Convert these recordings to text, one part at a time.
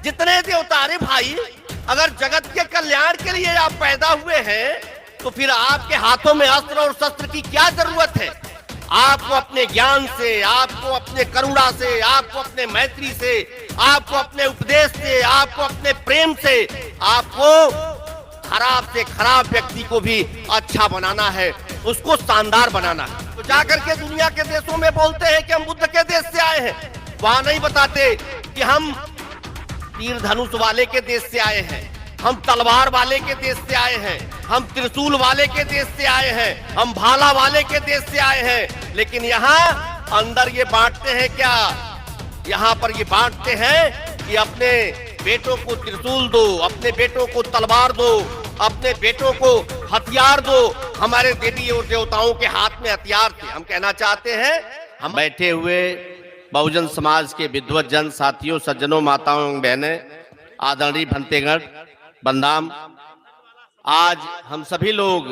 जितने देवता, अरे भाई अगर जगत के कल्याण के लिए आप पैदा हुए हैं तो फिर आपके हाथों में अस्त्र और शस्त्र की क्या जरूरत है? आपको अपने ज्ञान से, आपको अपने करुणा से, आपको अपने मैत्री से, आपको अपने उपदेश से, आपको अपने प्रेम से, आपको खराब से खराब व्यक्ति को भी अच्छा बनाना है, उसको शानदार बनाना है। तो जाकर के दुनिया के देशों में बोलते हैं कि हम बुद्ध के देश से आए हैं, वहां नहीं बताते कि हम तीर धनुष वाले के देश से आए हैं, हम तलवार वाले के देश से आए हैं, हम त्रिशूल वाले के देश से आए हैं, हम भाला वाले के देश से आए हैं। लेकिन यहाँ अंदर ये बांटते हैं क्या? यहाँ पर ये बांटते हैं कि अपने बेटों को त्रिशूल दो, अपने बेटों को तलवार दो, अपने बेटों को हथियार दो। हमारे देवी और देवताओं के हाथ में हथियार थे। हम कहना चाहते हैं, हम बैठे हुए बहुजन समाज के विद्वत जन साथियों, सज्जनों, माताओं, बहनें, आदरणीय भंतेगण, बंदाम, आज हम सभी लोग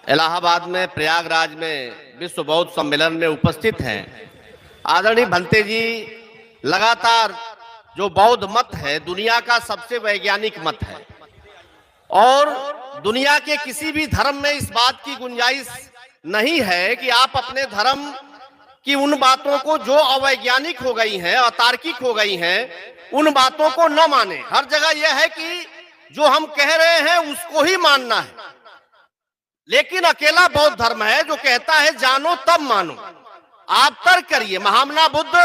इलाहाबाद में, प्रयागराज में विश्व बौद्ध सम्मेलन में उपस्थित हैं। आदरणीय भंते जी, लगातार जो बौद्ध मत है दुनिया का सबसे वैज्ञानिक मत है और दुनिया के किसी भी धर्म में इस बात की गुंजाइश नहीं है कि आप अपने धर्म की उन बातों को जो अवैज्ञानिक हो गई हैं, अतार्किक हो गई हैं, उन बातों को न माने। हर जगह यह है कि जो हम कह रहे हैं उसको ही मानना है। लेकिन अकेला बौद्ध धर्म है जो कहता है जानो तब मानो। आप तर्क करिए, महामना बुद्ध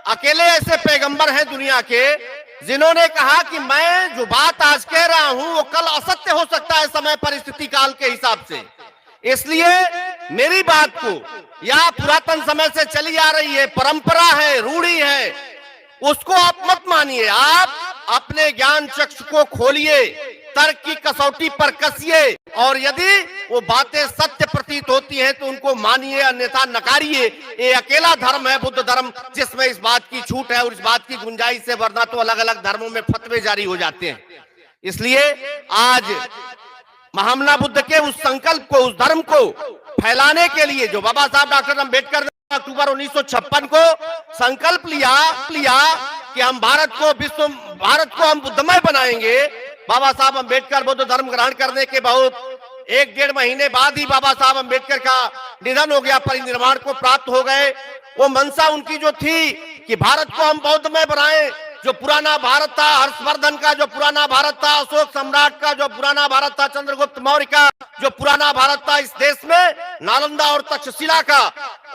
अकेले ऐसे पैगंबर हैं दुनिया के जिन्होंने कहा कि मैं जो बात आज कह रहा हूं वो कल असत्य हो सकता है समय, परिस्थिति, काल के हिसाब से। इसलिए मेरी बात को, या पुरातन समय से चली आ रही है, परंपरा है, रूढ़ी है, उसको आप मत मानिए। आप अपने ज्ञान चक्षु को खोलिए, तर्क की कसौटी पर कसिए और यदि वो बातें सत्य प्रतीत होती हैं तो उनको मानिए, अन्यथा नकारिए। ये अकेला धर्म है बुद्ध धर्म जिसमें इस बात की छूट है और इस बात की गुंजाइश है, वरना तो अलग अलग धर्मों में फतवे जारी हो जाते हैं। इसलिए आज महामना बुद्ध के उस संकल्प को, उस धर्म को फैलाने के लिए जो बाबा साहब डॉक्टर अम्बेडकर ने अक्टूबर 1956 को संकल्प लिया कि हम भारत को हम बुद्धमय बनाएंगे। बाबा साहब अम्बेडकर बुद्ध धर्म ग्रहण करने के बहुत 1-1.5 महीने बाद ही बाबा साहब अम्बेडकर का निधन हो गया, परिनिर्वाण को प्राप्त हो गए। वो मंशा उनकी जो थी कि भारत को हम बौद्धमय बनाएं, जो पुराना भारत था, हर्षवर्धन का जो पुराना भारत था, अशोक सम्राट का जो पुराना भारत था, चंद्रगुप्त मौर्य का जो पुराना भारत था, इस देश में नालंदा और तक्षशिला का,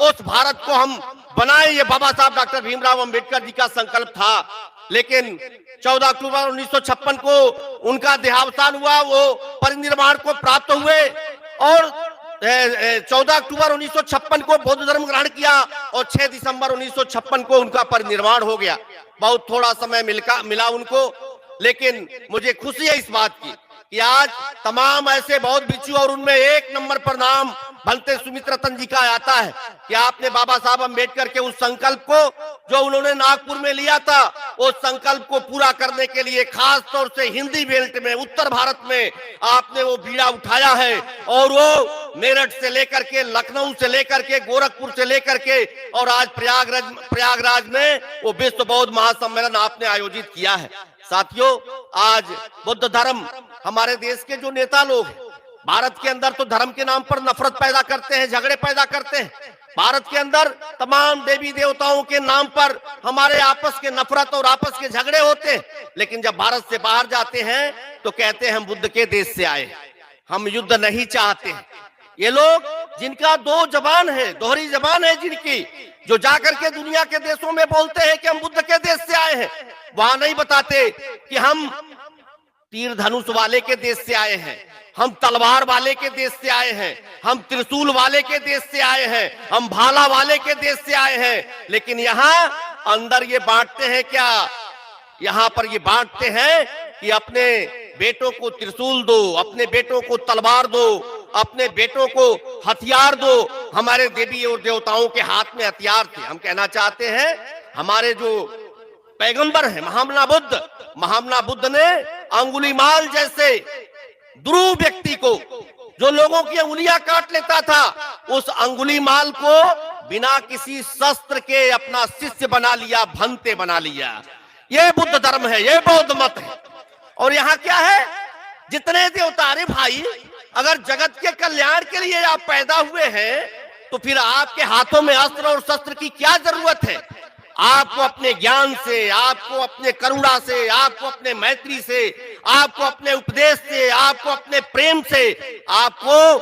उस भारत को हम बनाएं, ये बाबा साहब डॉक्टर भीमराव अंबेडकर जी का संकल्प था। लेकिन 14 अक्टूबर 1956 को उनका देहावसान हुआ, वो परिनिर्वाण को प्राप्त हुए और 14 अक्टूबर 1956 को बौद्ध धर्म ग्रहण किया और 6 दिसंबर 1956 को उनका परिनिर्वाण हो गया। बहुत थोड़ा समय मिला उनको, लेकिन मुझे खुशी है इस बात की कि आज तमाम ऐसे बौद्ध भिक्षु, और उनमें 1 नंबर पर नाम भंते सुमित्रतन जी का आता है कि आपने बाबा साहब अम्बेडकर के उस संकल्प को जो उन्होंने नागपुर में लिया था, उस संकल्प को पूरा करने के लिए खास तौर से हिंदी बेल्ट में, उत्तर भारत में आपने वो बीड़ा उठाया है और वो मेरठ से लेकर के, लखनऊ से लेकर के, गोरखपुर से लेकर के और आज प्रयागराज में वो विश्व बौद्ध महासम्मेलन आपने आयोजित किया है। साथियों, आज बुद्ध धर्म, हमारे देश के जो नेता लोग हैं, भारत के अंदर तो धर्म के नाम पर नफरत पैदा करते हैं, झगड़े पैदा करते हैं। भारत के अंदर तमाम देवी देवताओं के नाम पर हमारे आपस के नफरत और आपस के झगड़े होते हैं। लेकिन जब भारत से बाहर जाते हैं तो कहते हैं हम बुद्ध के देश से आए, हम युद्ध नहीं चाहते हैं। ये लोग जिनका 2 जबान है, दोहरी जबान है जिनकी, जो जाकर के दुनिया के देशों में बोलते हैं कि हम बुद्ध के देश से आए हैं, वहां नहीं बताते कि हम तीर धनुष वाले के देश से आए हैं, हम तलवार वाले के देश से आए हैं, हम त्रिशूल वाले के देश से आए हैं, हम भाला वाले के देश से आए हैं। लेकिन यहाँ अंदर ये बांटते हैं क्या? यहाँ पर ये बांटते हैं कि अपने बेटों को त्रिशूल दो, अपने बेटों को तलवार दो, अपने बेटों को हथियार दो। हमारे देवी और देवताओं के हाथ में हथियार थे। हम कहना चाहते हैं, हमारे जो पैगंबर हैं महामना बुद्ध ने अंगुलीमाल जैसे ध्रुव व्यक्ति को, जो लोगों की अंगुलियां काट लेता था, उस अंगुलीमाल को बिना किसी शस्त्र के अपना शिष्य बना लिया, भंते बना लिया। ये बुद्ध धर्म है, ये बौद्ध मत है। और यहाँ क्या है, जितने देवता, अरे भाई अगर जगत के कल्याण के लिए आप पैदा हुए हैं तो फिर आपके हाथों में अस्त्र और शस्त्र की क्या जरूरत है? आपको अपने ज्ञान से, आपको अपने करुणा से, आपको अपने मैत्री से, आपको अपने उपदेश से, आपको अपने प्रेम से, आपको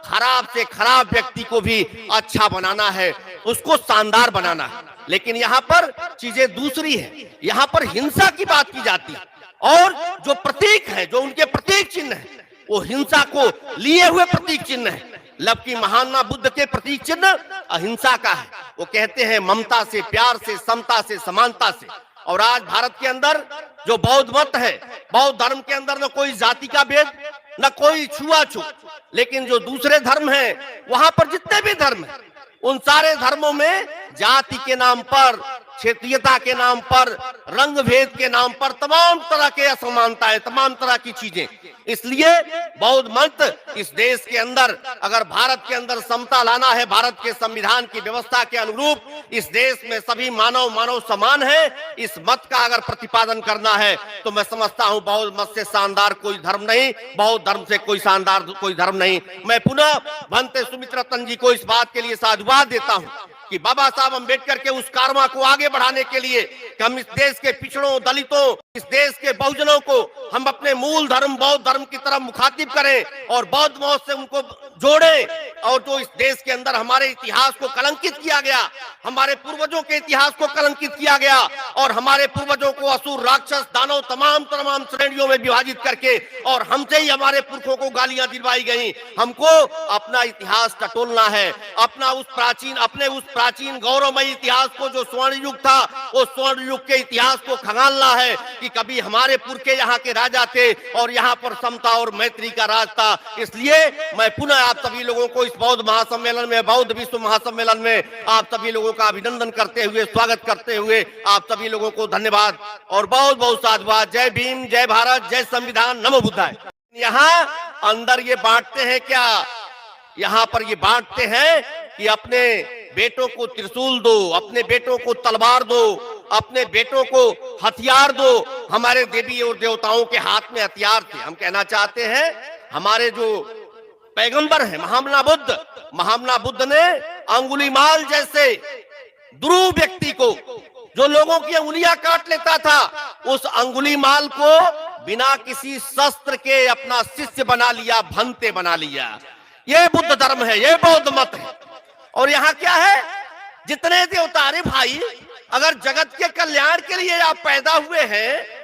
खराब से खराब व्यक्ति को भी अच्छा बनाना है, उसको शानदार बनाना है। लेकिन यहाँ पर चीजें दूसरी है, यहाँ पर हिंसा की बात की जाती है। और जो प्रतीक है, जो उनके प्रतीक चिन्ह है, वो हिंसा को लिए हुए प्रतीक चिन्ह है। जबकि महात्मा बुद्ध के प्रतीक चिन्ह अहिंसा का है। वो कहते हैं ममता से, प्यार से, समता से, समानता से। और आज भारत के अंदर जो बौद्ध मत है, बौद्ध धर्म के अंदर न कोई जाति का भेद, न कोई छुआछूत। लेकिन जो दूसरे धर्म है, वहां पर जितने भी धर्म है, उन सारे धर्मों में जाति के नाम पर, क्षेत्रीयता के नाम पर, रंग भेद के नाम पर तमाम तरह के असमानताएं, तमाम तरह की चीजें। इसलिए बौद्ध मत इस देश के अंदर, अगर भारत के अंदर समता लाना है, भारत के संविधान की व्यवस्था के अनुरूप इस देश में सभी मानव समान है, इस मत का अगर प्रतिपादन करना है तो मैं समझता हूं बौद्ध मत से शानदार कोई धर्म नहीं, बौद्ध धर्म से कोई शानदार कोई धर्म नहीं। मैं पुनः भंते सुमित्रा रतन जी को इस बात के लिए साधुवाद देता हूं कि बाबा साहब अम्बेडकर के उस कारमा को आगे बढ़ाने के लिए कि हम इस देश के पिछड़ों, दलितों, इस देश के बहुजनों को हम अपने मूल धर्म बौद्ध धर्म की तरफ मुखातिब करें और बौद्ध मत से उनको जोड़ें। और जो इस देश के अंदर हमारे इतिहास को कलंकित किया गया, हमारे पूर्वजों के इतिहास को कलंकित किया गया और हमारे पूर्वजों को असुर, राक्षस, दानव तमाम श्रेणियों में विभाजित करके और हमसे ही हमारे पुरखों को गालियां दिलवाई गई। हमको अपना इतिहास टटोलना है, अपने उस प्राचीन गौरवमयी इतिहास को, जो स्वर्ण युग था, वो स्वर्ण युग के इतिहास को खंगालना है कि कभी हमारे पुरखे यहाँ के राजा थे और यहाँ पर समता और मैत्री का राज था। इसलिए मैं पुनः आप सभी लोगों को इस बौद्ध महासम्मेलन में, बौद्ध विश्व महासम्मेलन में आप सभी लोगों का अभिनंदन करते हुए, स्वागत करते हुए आप सभी लोगों को धन्यवाद और बहुत बहुत साधुवाद। जय भीम, जय भारत, जय संविधान, नमो बुद्धाय। यहाँ अंदर ये बांटते हैं क्या? यहाँ पर ये बांटते हैं कि अपने बेटों को त्रिशूल दो, अपने बेटों को तलवार दो, अपने बेटों को हथियार दो। हमारे देवी और देवताओं के हाथ में हथियार थे। हम कहना चाहते हैं हमारे जो पैगंबर है महामना बुद्ध ने अंगुलीमाल जैसे दुरूह व्यक्ति को, जो लोगों की अंगुलियां काट लेता था, उस अंगुलीमाल को बिना किसी शस्त्र के अपना शिष्य बना लिया, भंते बना लिया। ये बुद्ध धर्म है, ये बौद्ध मत है। और यहाँ क्या है, जितने देवता, अरे भाई अगर जगत के कल्याण के लिए आप पैदा हुए हैं